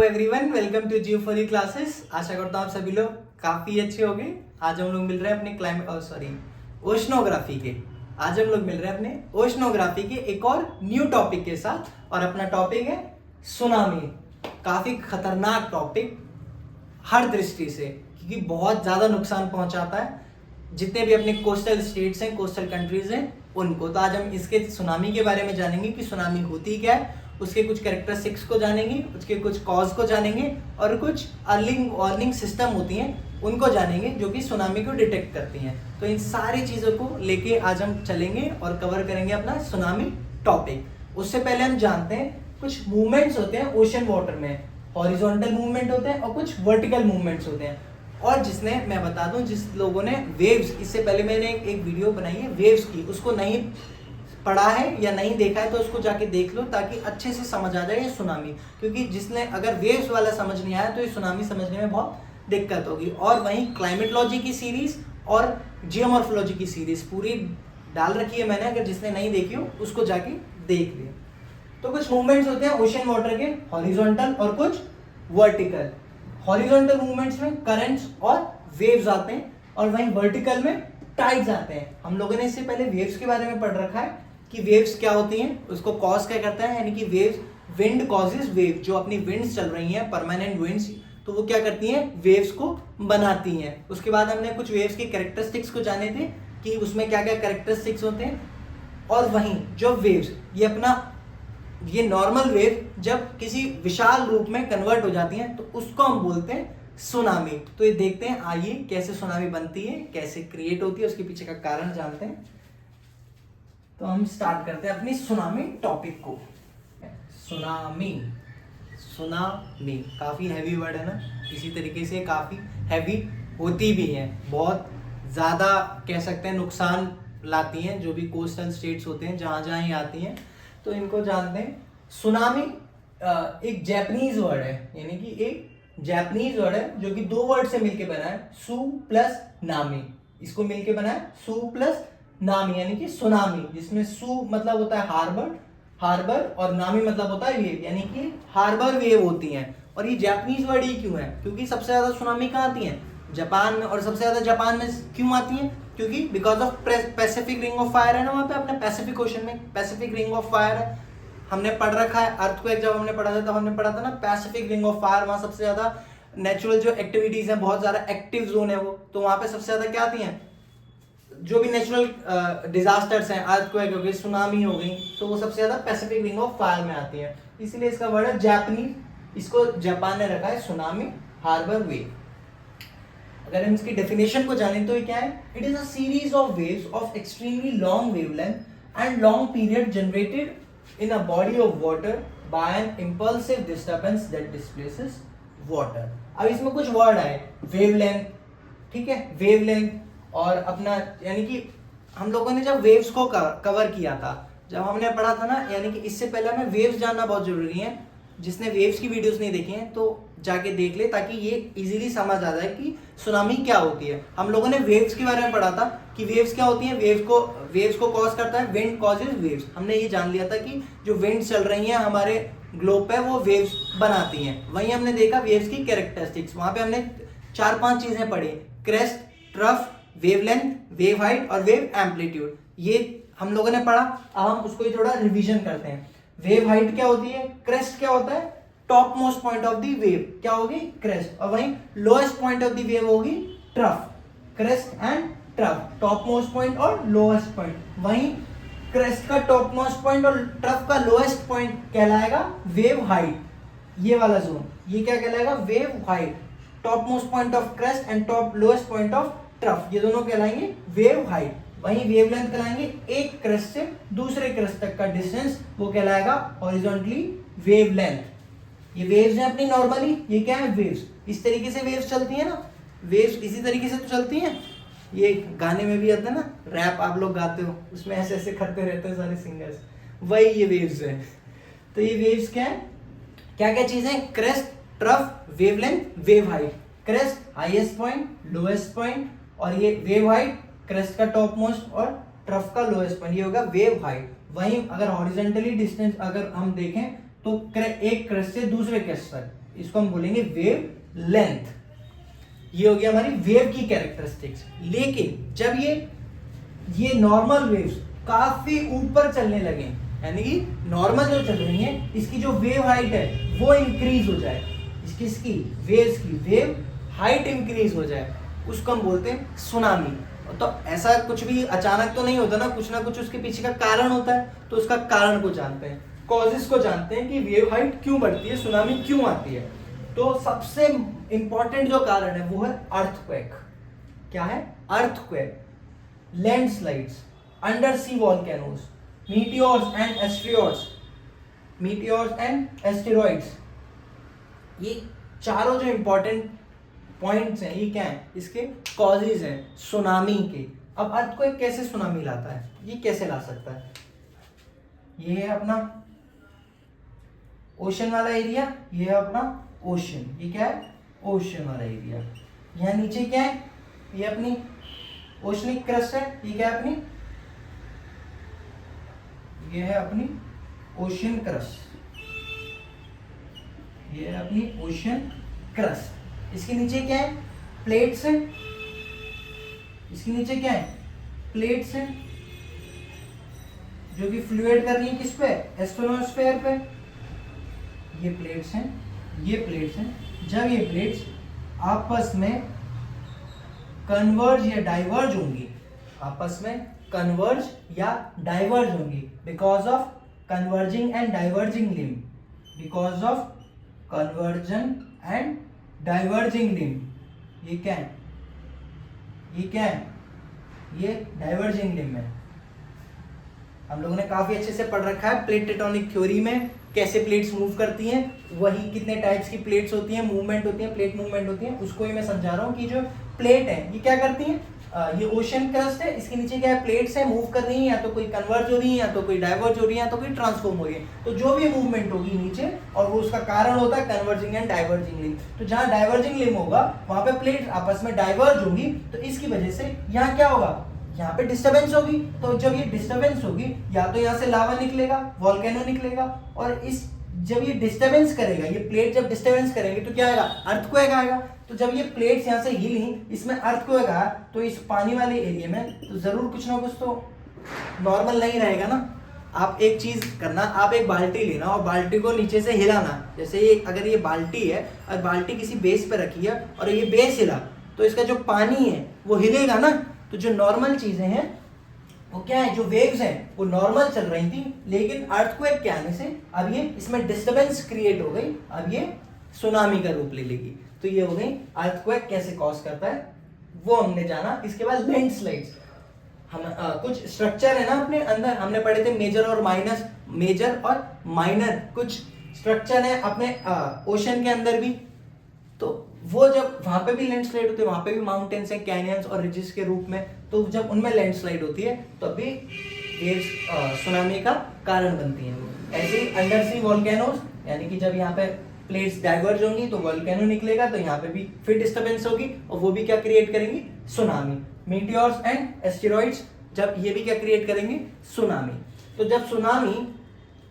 Everyone, welcome to Jio for classes. आशा करता हूँ आप सभी लोग काफी अच्छे होंगे। आज हम लोग मिल रहे हैं अपने ओशनोग्राफी के एक और न्यू टॉपिक के साथ। और अपना टॉपिक है सुनामी। काफी खतरनाक टॉपिक हर दृष्टि से, क्योंकि बहुत ज्यादा नुकसान पहुंचाता है जितने भी अपने कोस्टल स्टेट्स हैं, कोस्टल कंट्रीज हैं उनको। तो आज हम इसके सुनामी के बारे में जानेंगे कि सुनामी होती क्या है, उसके कुछ कैरेक्टरिस्टिक्स को जानेंगे, उसके कुछ कॉज को जानेंगे और कुछ अर्ली वार्निंग सिस्टम होती हैं उनको जानेंगे जो कि सुनामी को डिटेक्ट करती हैं। तो इन सारी चीज़ों को लेके आज हम चलेंगे और कवर करेंगे अपना सुनामी टॉपिक। उससे पहले हम जानते हैं कुछ मूवमेंट्स होते हैं ओशन वाटर में, हॉरिजॉन्टल मूवमेंट होते हैं और कुछ वर्टिकल मूवमेंट्स होते हैं। और जिसने मैं बता दूं, जिस लोगों ने वेव्स, इससे पहले मैंने एक वीडियो बनाई है वेव्स की, उसको नहीं पढ़ा है या नहीं देखा है तो उसको जाके देख लो ताकि अच्छे से समझ आ जाए ये सुनामी। क्योंकि जिसने अगर वेव्स वाला समझ नहीं आया तो ये सुनामी समझने में बहुत दिक्कत होगी। और वहीं क्लाइमेटोलॉजी की सीरीज और जियोमॉर्फोलॉजी की सीरीज पूरी डाल रखी है मैंने, अगर जिसने नहीं देखी हो उसको जाके देख ले। तो कुछ मूवमेंट्स होते हैं ओशन वाटर के, हॉरिजॉन्टल और कुछ वर्टिकल। हॉरिजॉन्टल मूवमेंट्स में करंट्स और वेव्स आते हैं और वहीं वर्टिकल में टाइड्स आते हैं। हम लोगों ने इससे पहले वेव्स के बारे में पढ़ रखा है कि वेव्स क्या होती हैं, उसको कॉज क्या करता है, यानी कि वेव्स, विंड कॉजेज वेव, जो अपनी विंड्स चल रही हैं परमानेंट विंड्स, तो वो क्या करती हैं, वेव्स को बनाती हैं। उसके बाद हमने कुछ वेव्स के कैरेक्टरिस्टिक्स को जाने थे कि उसमें क्या क्या कैरेक्टरिस्टिक्स होते हैं। और वहीं जो वेव्स, ये नॉर्मल वेव जब किसी विशाल रूप में कन्वर्ट हो जाती हैं तो उसको हम बोलते हैं सुनामी। तो ये देखते हैं, आइए कैसे सुनामी बनती है, कैसे क्रिएट होती है, उसके पीछे का कारण जानते हैं। तो हम स्टार्ट करते हैं अपनी सुनामी टॉपिक को। सुनामी काफी हैवी वर्ड है ना, इसी तरीके से काफी हैवी होती भी है, बहुत ज्यादा कह सकते हैं नुकसान लाती हैं जो भी कोस्टल स्टेट्स होते हैं, जहां जहां ही आती हैं। तो इनको जानते हैं। सुनामी एक जापानीज वर्ड है, यानी कि एक जापानीज वर्ड है जो कि दो वर्ड से मिलके बना है, सु प्लस नामी। इसको मिलके बना है सु प्लस नामी, यानी कि सुनामी, जिसमें सु मतलब होता है हार्बर और नामी मतलब होता है वेव, यानी कि हार्बर वेव होती हैं। और ये जापानीज वर्ड ही क्यों है, क्योंकि सबसे ज्यादा सुनामी कहाँ आती है, जापान में। और सबसे ज्यादा जापान में क्यों आती है, क्योंकि because of Pacific ring of fire है ना वहाँ पे, अपने पैसिफिक ओशन में पैसिफिक रिंग ऑफ फायर है। हमने पढ़ रखा है अर्थक्वेक, जब हमने पढ़ा था तब हमने पढ़ा था ना पैसिफिक रिंग ऑफ फायर, वहाँ सबसे ज्यादा नेचुरल जो एक्टिविटीज है, बहुत ज्यादा एक्टिव जोन है वो, तो वहाँ पे सबसे ज्यादा क्या आती हैं, जो भी नेचुरल डिजास्टर्स हैं, अर्थक्वेक हो गई, सुनामी हो गई, तो वो सबसे ज्यादा पैसिफिक रिंग ऑफ फायर में आती है। इसीलिए इसका वर्ड है जापानीज, इसको जापान ने रखा है सुनामी, हार्बर वेव। अगर हम इसकी डेफिनेशन को जानें तो ये क्या है, it is a series of waves of extremely long wavelength and long period generated in a body of water by an impulsive disturbance that displaces water. अब इसमें कुछ वर्ड आए, वेवलेंथ, ठीक है, वेवलेंथ और अपना, यानी कि हम लोगों ने जब वेव्स को कवर किया था, जब हमने पढ़ा था ना, यानी कि इससे पहले हमें वेव्स जानना बहुत जरूरी है। जिसने वेव्स की वीडियोस नहीं देखी हैं तो जाके देख ले, ताकि ये इजीली समझ आ जाए कि सुनामी क्या होती है। हम लोगों ने वेव्स के बारे में पढ़ा था कि वेव्स क्या होती हैं, वेव्स को कॉज करता है विंड, कॉजेज वेव्स। हमने ये जान लिया था कि जो विंड चल रही हैं हमारे ग्लोब पे वो वेव्स बनाती हैं। वहीं हमने देखा वेव्स की कैरेक्टरिस्टिक्स, वहां पे हमने 4-5 चीजें पढ़ी, crest, trough, wavelength, wave height और वेव एम्पलीट्यूड। ये हम लोगों ने पढ़ा। अब हम उसको थोड़ा रिवीजन करते हैं। वेव हाइट क्या होती है, क्रेस्ट क्या होता है, top most point of the wave क्या होगी, क्रेस्ट। और वहीं lowest point of the wave होगी trough. Crest and trough, top most point और लोएस्ट पॉइंट। वहीं क्रेस्ट का टॉप मोस्ट पॉइंट और ट्रफ का लोएस्ट पॉइंट कहलाएगा वेव हाइट। ये वाला जोन, ये क्या कहलाएगा, wave height. Top most point of crest and top lowest point of trough, ये दोनों कहलाएंगे वेव हाइट। वहीं वेवलेंथ कहलाएंगे एक क्रेस्ट से दूसरे क्रेस्ट तक का डिस्टेंस, वो कहलाएगा हॉरिजॉन्टली वेवलेंथ। ये वेव्स हैं अपनी नॉर्मली, ये क्या है, वेव्स। इस तरीके से वेव्स चलती है ना, वेव्स इसी तरीके से तो चलती हैं। ये गाने में भी आता है ना, रैप आप लोग गाते हो, उसमें ऐसे ऐसे करते रहते हैं सारे सिंगर्स, वही ये वेव्स है। तो ये वेव्स क्या है, क्या क्या चीजें, crest, trough, wavelength, wave height. Crest highest point, lowest point, और ये वेव हाइट क्रेस्ट का टॉप मोस्ट और ट्रफ का लोएस्ट पॉइंट, ये होगा वेव हाइट। वहीं अगर हॉरिजॉन्टली डिस्टेंस अगर हम देखें तो एक क्रेस्ट से दूसरे क्रेस्ट तक, इसको हम बोलेंगे वेव लेंथ। ये हो गया हमारी वेव की कैरेक्टरिस्टिक्स। लेकिन जब ये नॉर्मल वेव्स काफी ऊपर चलने लगे, यानी कि नॉर्मल जो चल रही है इसकी जो वेव हाइट है वो इंक्रीज हो जाए, इसकी वेव्स की वेव हाइट इंक्रीज हो जाए, उसको हम बोलते हैं सुनामी। तो ऐसा कुछ भी अचानक तो नहीं होता ना कुछ उसके पीछे का कारण होता है, तो उसका कारण को जानते हैं, कॉजेस को जानते हैं कि वेव हाइट क्यों बढ़ती है, सुनामी क्यों आती है। तो सबसे इंपॉर्टेंट जो कारण है वो है अर्थक्वेक। क्या है? Earthquake, landslides, under sea volcanoes, meteors and asteroids. ये चारों जो इंपॉर्टेंट पॉइंट्स हैं, ये क्या है? इसके कॉजेज हैं सुनामी के। अब अर्थक्वेक कैसे सुनामी लाता है, ये कैसे ला सकता है? ये है अपना ओशन वाला एरिया, ये है अपना ओशन, ये क्या है? ओशन वाला एरिया। यहाँ नीचे क्या है? ये अपनी ओशनिक क्रस्ट है, ये क्या है? ये है अपनी ओशन क्रस्ट, ये है अपनी ओशन क्रस्ट। इसके नीचे क्या है? प्लेट्स है। इसके नीचे क्या है? प्लेट्स है, जो कि फ्लूइड कर रही है किस पे? एस्ट्रोनोस्फेयर पे। ये प्लेट्स हैं, ये प्लेट्स हैं। जब ये प्लेट्स आपस में कन्वर्ज या डाइवर्ज होंगी, आपस में कन्वर्ज या डाइवर्ज होंगी because of converging and diverging lens, because of conversion and diverging lens. ये क्या है? ये क्या है? ये डाइवर्जिंग लिम है। हम लोगों ने काफी अच्छे से पढ़ रखा है प्लेट टेक्टोनिक थ्योरी में, कैसे प्लेट्स मूव करती हैं, वही कितने टाइप्स की प्लेट्स होती हैं, मूवमेंट होती है, प्लेट मूवमेंट होती है, उसको ही मैं समझा रहा हूँ कि जो प्लेट है ये क्या करती हैं? ये ओशन क्रस्ट है, इसके नीचे क्या है? प्लेट्स है, मूव कर रही है, या तो कोई कन्वर्ज हो रही है, या तो कोई डाइवर्ज हो रही है, या तो कोई ट्रांसफॉर्म हो रही है। तो जो भी मूवमेंट होगी नीचे, और वो उसका कारण होता है कन्वर्जिंग एंड डाइवर्जिंग लिम। तो जहां डाइवर्जिंग लिम होगा वहां पे प्लेट आपस में डाइवर्ज होंगी, तो इसकी वजह से यहाँ क्या होगा? यहाँ पे डिस्टर्बेंस होगी। तो जब ये डिस्टर्बेंस होगी, या तो यहाँ से लावा निकलेगा, वॉल्केनो निकलेगा, और जब ये डिस्टर्बेंस करेगा, ये प्लेट जब डिस्टर्बेंस करेंगे तो क्या आएगा? अर्थक्वेक आएगा। तो जब ये प्लेट्स यहाँ से हिली, इसमें अर्थक्वेक आया, तो इस पानी वाले एरिया में तो जरूर कुछ ना कुछ तो नॉर्मल नहीं रहेगा ना। आप एक चीज करना, आप एक बाल्टी लेना और बाल्टी को नीचे से हिलाना। जैसे ये अगर ये बाल्टी है और बाल्टी किसी बेस पे रखी है और ये बेस हिला, तो इसका जो पानी है वो हिलेगा ना। तो जो नॉर्मल चीजें हैं वो क्या है? जो वेव्स हैं वो नॉर्मल चल रही थी, लेकिन अर्थक्वेक के आने से अब ये इसमें डिस्टर्बेंस क्रिएट हो गई, अब ये सुनामी का रूप ले लेगी। तो ये हो गई अर्थक्वेक कैसे कॉज करता है, वो हमने जाना। इसके बाद लैंडस्लाइड्स। हम कुछ स्ट्रक्चर है ना अपने अंदर, हमने पढ़े थे मेजर और माइनर कुछ स्ट्रक्चर है अपने ओशन के अंदर भी। तो वो जब वहां पे भी लैंडस्लाइड होती है, वहां पे भी माउंटेन्स हैं, कैनियंस और रिजेस के रूप में, तो जब उनमें लैंडस्लाइड होती है तो भी वेव्स सुनामी का कारण बनती हैं। ऐसे ही अंडर सी वॉल्केनोज, यानी कि जब यहाँ पे प्लेट्स डाइवर्ज होंगी तो वॉल्केनो निकलेगा, तो यहाँ पे भी फिर डिस्टर्बेंस होगी और वो भी क्या क्रिएट करेंगी? सुनामी। मीटियोर्स एंड एस्टेरॉइड्स, जब ये भी क्या क्रिएट करेंगे? सुनामी। तो जब सुनामी,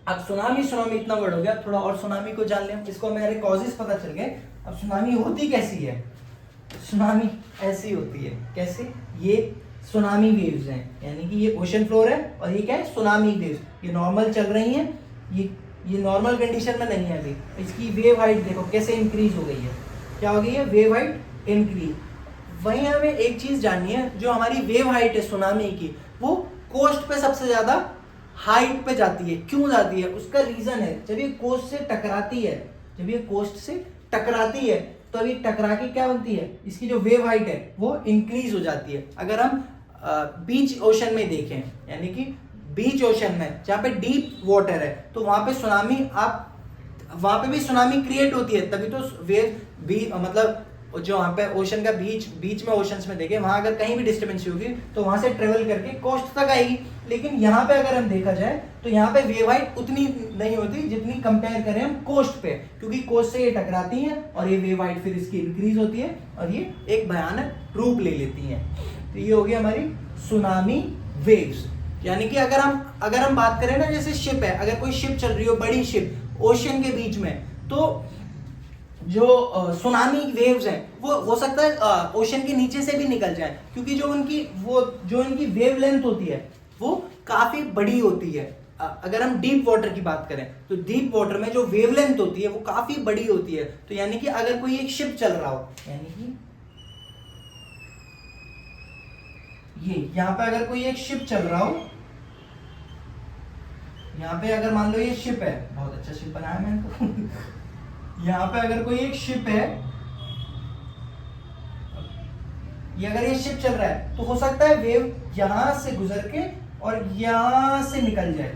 अब सुनामी इतना वर्ड हो गया, थोड़ा और सुनामी को जान लें, इसको मेरे कॉजेस पता चल गए। अब सुनामी होती कैसी है? सुनामी ऐसी होती है। कैसे? ये सुनामी वेव्स हैं, यानी कि ये ओशन फ्लोर है और ये क्या है? Tsunami waves. ये नॉर्मल चल रही हैं, ये नॉर्मल कंडीशन में नहीं है अभी। इसकी वेव हाइट देखो कैसे इंक्रीज हो गई है। क्या हो गई है? Wave height increase. वहीं हमें एक चीज जाननी है, जो हमारी वेव हाइट है सुनामी की, वो कोस्ट पे सबसे ज्यादा हाइट पे जाती है। क्यों जाती है? उसका रीजन है, जब ये कोस्ट से टकराती है, तो अभी टकरा के क्या बनती है? इसकी जो वेव हाइट है वो इंक्रीज हो जाती है। अगर हम बीच ओशन में देखें, यानी कि बीच ओशन में जहाँ पे डीप वाटर है, तो वहां पे सुनामी, वहां पे भी सुनामी क्रिएट होती है, तभी तो वेव भी, मतलब जो वहाँ पे ओशन का बीच में ओशंस में देखें, वहां अगर कहीं भी डिस्टर्बेंस होगी तो वहां से ट्रेवल करके कोस्ट तक आएगी। लेकिन यहाँ पे अगर हम देखा जाए तो यहाँ पे वेव हाइट उतनी नहीं होती जितनी कंपेयर करें हम कोस्ट पे, क्योंकि कोस्ट से ये टकराती हैं और ये वेव हाइट फिर इसकी इंक्रीज होती है और ये एक भयानक रूप ले लेती हैं। तो ये हो गई हमारी सुनामी वेव्स। यानी कि अगर हम बात करें ना, जैसे शिप है, अगर कोई शिप चल रही हो, बड़ी शिप ओशन के बीच में, तो जो सुनामी वेव्स हैं वो हो सकता है ओशन के नीचे से भी निकल जाए, क्योंकि जो इनकी वेव लेंथ होती है वो काफी बड़ी होती है। अगर हम डीप वाटर की बात करें तो डीप वाटर में जो वेवलेंथ होती है वो काफी बड़ी होती है। तो यानी कि अगर कोई एक शिप चल रहा हो, यानी कि ये यहां पे अगर कोई एक शिप चल रहा हो, यहाँ पे अगर मान लो ये शिप है, बहुत अच्छा शिप बनाया मैंने तो यहाँ पे अगर कोई एक शिप है, ये अगर ये शिप चल रहा है तो हो सकता है वेव यहां से गुजर के और यहां से निकल जाए,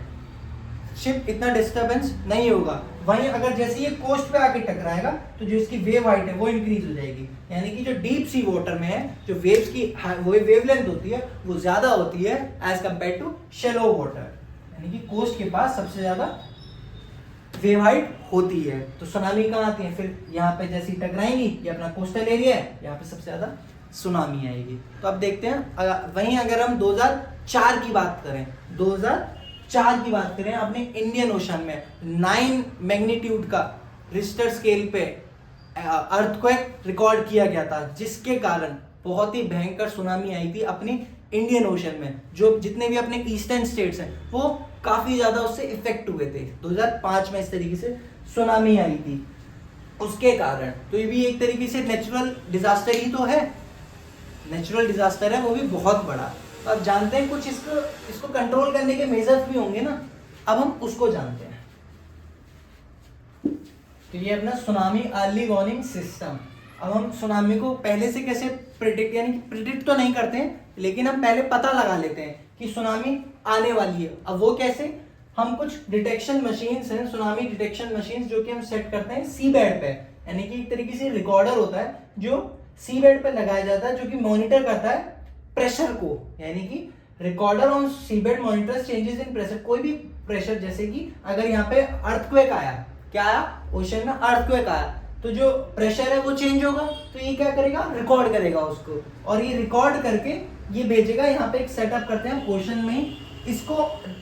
शिप इतना डिस्टरबेंस नहीं होगा। वहीं अगर जैसे ये कोस्ट पे आके टकराएगा तो जो इसकी वेव हाइट है वो इंक्रीज हो जाएगी। यानी कि जो डीप सी वाटर में है जो वेव्स की वो वेवलेंथ होती है वो ज्यादा होती है as compare to shallow water, यानी कि कोस्ट के पास सबसे ज्यादा वेव हाइट होती है। तो सुनामी कहाँ आती है, फिर यहाँ पे जैसी टकराएंगी, ये अपना कोस्टल एरिया है, यहाँ पे सबसे ज्यादा सुनामी आएगी। तो अब देखते हैं वहीं अगर हम 2004 की बात करें, 2004 की बात करें, अपने इंडियन ओशन में 9 मैग्नीट्यूड का रिश्टर स्केल पे अर्थक्वेक रिकॉर्ड किया गया था, जिसके कारण बहुत ही भयंकर सुनामी आई थी अपनी इंडियन ओशन में। जो जितने भी अपने ईस्टर्न स्टेट्स हैं वो काफी ज्यादा उससे इफेक्ट हुए थे। 2005 में इस तरीके से सुनामी आई थी उसके कारण। तो ये भी एक तरीके से नेचुरल डिजास्टर ही तो है, नेचुरल डिजास्टर है, वो भी बहुत बड़ा। तो अब जानते हैं कुछ इसको कंट्रोल करने के मेजर्स भी होंगे ना, अब हम उसको जानते हैं। तो ये अपना सुनामी अर्ली वार्निंग सिस्टम। अब हम सुनामी को पहले से कैसे प्रिडिक्ट, यानी कि प्रिडिक्ट तो नहीं करते हैं लेकिन हम पहले पता लगा लेते हैं कि सुनामी आने वाली है। अब वो कैसे, हम कुछ डिटेक्शन मशीन्स हैं, सुनामी डिटेक्शन मशीन्स, जो कि हम सेट करते हैं सी बेड पे, यानी कि एक तरीके से रिकॉर्डर होता है जो सी बेड पे लगाया जाता है, जो कि मॉनिटर करता है प्रेशर को, यानी कि recorder on sea bed monitors changes in pressure. कोई भी प्रेशर, जैसे कि अगर यहाँ पे अर्थक्वेक आया, क्या आया, ओशन में अर्थक्वेक आया, तो जो प्रेशर है वो चेंज होगा, तो ये क्या करेगा, रिकॉर्ड करेगा उसको, और ये रिकॉर्ड करके ये भेजेगा। यहाँ पे एक सेटअप करते हैं ओशन में ही, इसको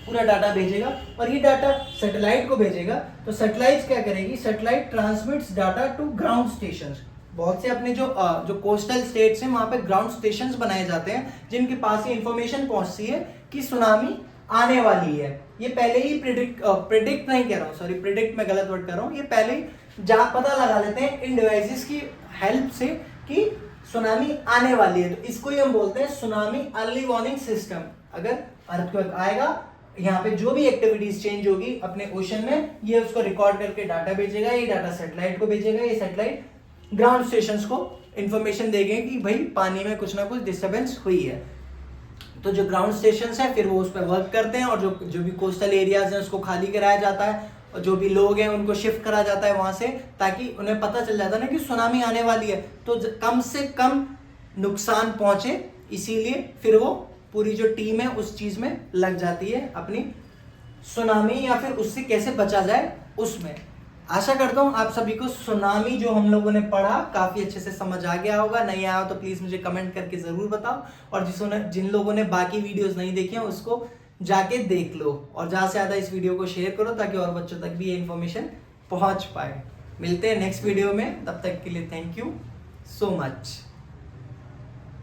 पूरा डाटा भेजेगा और ये डाटा सैटेलाइट को भेजेगा। तो सैटेलाइट क्या करेगी, satellite transmits data to ground station. बहुत से अपने जो कोस्टल स्टेट्स हैं वहां पे ग्राउंड स्टेशंस बनाए जाते हैं जिनके पास ये इंफॉर्मेशन पहुंचती है कि सुनामी आने वाली है। ये पहले ही प्रिडिक्ट नहीं कह रहा हूँ, सॉरी प्रिडिक्ट मैं गलत वर्ड कर रहा हूँ, ये पहले ही पता लगा लेते हैं इन डिवाइसेस की हेल्प से कि सुनामी आने वाली है। तो इसको ही हम बोलते हैं सुनामी अर्ली वार्निंग सिस्टम। अगर अर्थक्वेक आएगा, यहाँ पे जो भी एक्टिविटीज चेंज होगी अपने ओशन में, ये उसको रिकॉर्ड करके डाटा भेजेगा, ये डाटा सैटेलाइट को भेजेगा, ये सैटेलाइट ग्राउंड स्टेशंस को इंफॉर्मेशन देंगे कि भाई पानी में कुछ ना कुछ डिस्टर्बेंस हुई है। तो जो ग्राउंड स्टेशंस हैं फिर वो उस पर वर्क करते हैं और जो भी कोस्टल एरियाज हैं उसको खाली कराया जाता है और जो भी लोग हैं उनको शिफ्ट करा जाता है वहां से, ताकि उन्हें पता चल जाता है ना कि सुनामी आने वाली है, तो कम से कम नुकसान पहुंचे। इसीलिए फिर वो पूरी जो टीम है उस चीज में लग जाती है, अपनी सुनामी या फिर उससे कैसे बचा जाए उसमें। आशा करता हूँ आप सभी को सुनामी जो हम लोगों ने पढ़ा काफी अच्छे से समझ आ गया होगा। नहीं आया हो तो प्लीज मुझे कमेंट करके जरूर बताओ, और जिन लोगों ने बाकी वीडियोस नहीं देखी हैं उसको जाके देख लो, और ज्यादा से ज्यादा इस वीडियो को शेयर करो ताकि और बच्चों तक भी ये इन्फॉर्मेशन पहुंच पाए। मिलते हैं नेक्स्ट वीडियो में, तब तक के लिए थैंक यू सो मच।